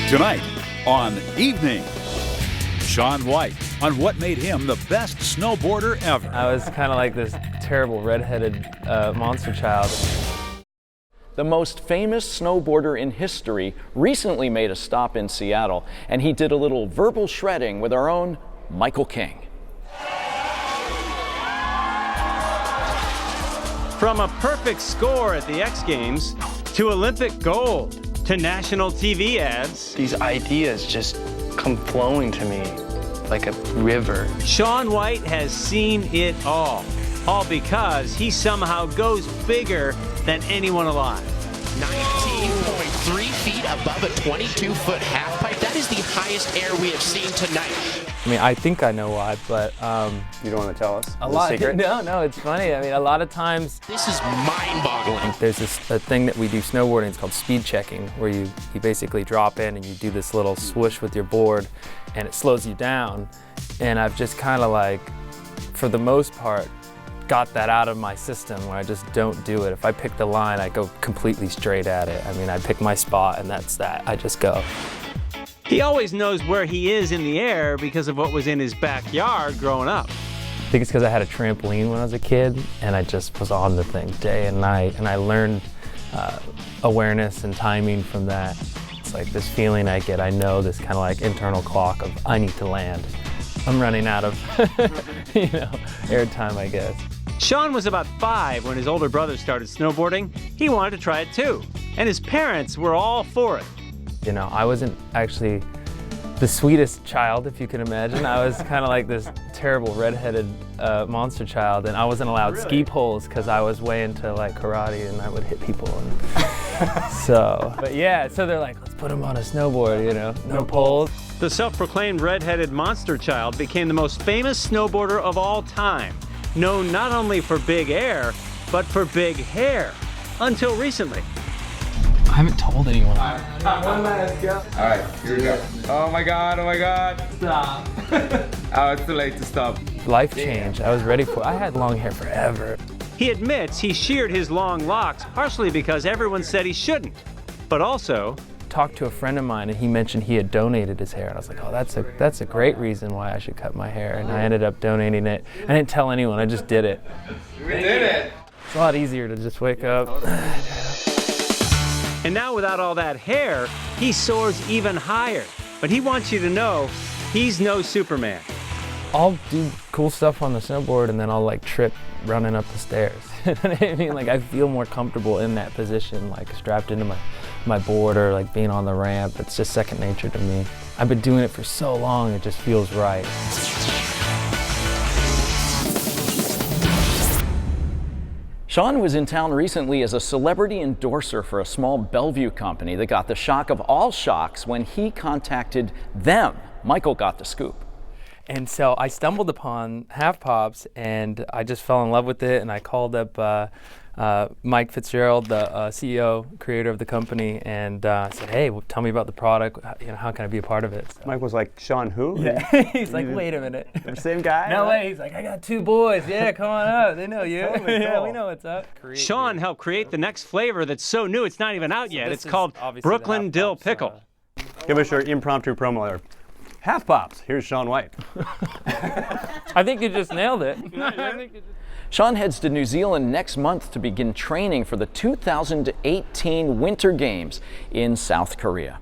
Tonight on Evening, Shaun White on what made him the best snowboarder ever. I was kind of like this terrible redheaded monster child. The most famous snowboarder in history recently made a stop in Seattle, and he did a little verbal shredding with our own Michael King. From a perfect score at the X Games to Olympic gold to national TV ads, these ideas just come flowing to me like a river. Shaun White has seen it all because he somehow goes bigger than anyone alive. 19.3 feet above a 22-foot half pipe. That is the highest air we have seen tonight. I mean, I think I know why, but You don't want to tell us? a lot. No, it's funny. I mean, a lot of times This is mind-boggling. there's a thing that we do snowboarding. It's called speed checking, where you basically drop in and you do this little swoosh with your board, and it slows you down. And I've just kind of like, for the most part, got that out of my system where I just don't do it. If I pick the line, I go completely straight at it. I mean, I pick my spot and that's that. I just go. He always knows where he is in the air because of what was in his backyard growing up. I think it's because I had a trampoline when I was a kid and I just was on the thing day and night, and I learned awareness and timing from that. It's like this feeling I get, I know this kind of like internal clock of I need to land. I'm running out of airtime, I guess. Shaun was about 5 when his older brother started snowboarding. He wanted to try it too, and his parents were all for it. You know, I wasn't actually the sweetest child, if you can imagine. I was kind of like this terrible redheaded monster child, and I wasn't allowed ski poles because I was way into like karate and I would hit people. And so they're like, let's put him on a snowboard, no poles. The self-proclaimed redheaded monster child became the most famous snowboarder of all time, known not only for big air, but for big hair, until recently. I haven't told anyone. One last go. All right, here we go. Oh my God, Stop. Oh, it's too late to stop. Life change, I was ready for it. I had long hair forever. He admits he sheared his long locks partially because everyone said he shouldn't, but also Talked to a friend of mine and he mentioned he had donated his hair, and I was like, oh, that's a great reason why I should cut my hair, and I ended up donating it. I didn't tell anyone, I just did it. We did it. It's a lot easier to just wake up. And now without all that hair, he soars even higher. But he wants you to know he's no Superman. I'll do cool stuff on the snowboard and then I'll like trip running up the stairs. You know what I mean? Like I feel more comfortable in that position, like strapped into my board or like being on the ramp. It's just second nature to me. I've been doing it for so long, it just feels right. Shaun was in town recently as a celebrity endorser for a small Bellevue company that got the shock of all shocks when he contacted them. Michael got the scoop. And so I stumbled upon Halfpops and I just fell in love with it, and I called up Mike Fitzgerald, the CEO, creator of the company, and said, hey, tell me about the product, how can I be a part of it? So. Mike was like, Shaun who? Yeah. He's like, wait a minute. The same guy? No way. He's like, I got 2 boys. Yeah, come on up. They know you. Totally Yeah, cool. we know what's up. Shaun helped create the next flavor that's so new it's not even out yet. It's called Brooklyn Dill Pickle. Give us your impromptu promo there. Halfpops, here's Shaun White. I think you just nailed it. Shaun heads to New Zealand next month to begin training for the 2018 Winter Games in South Korea.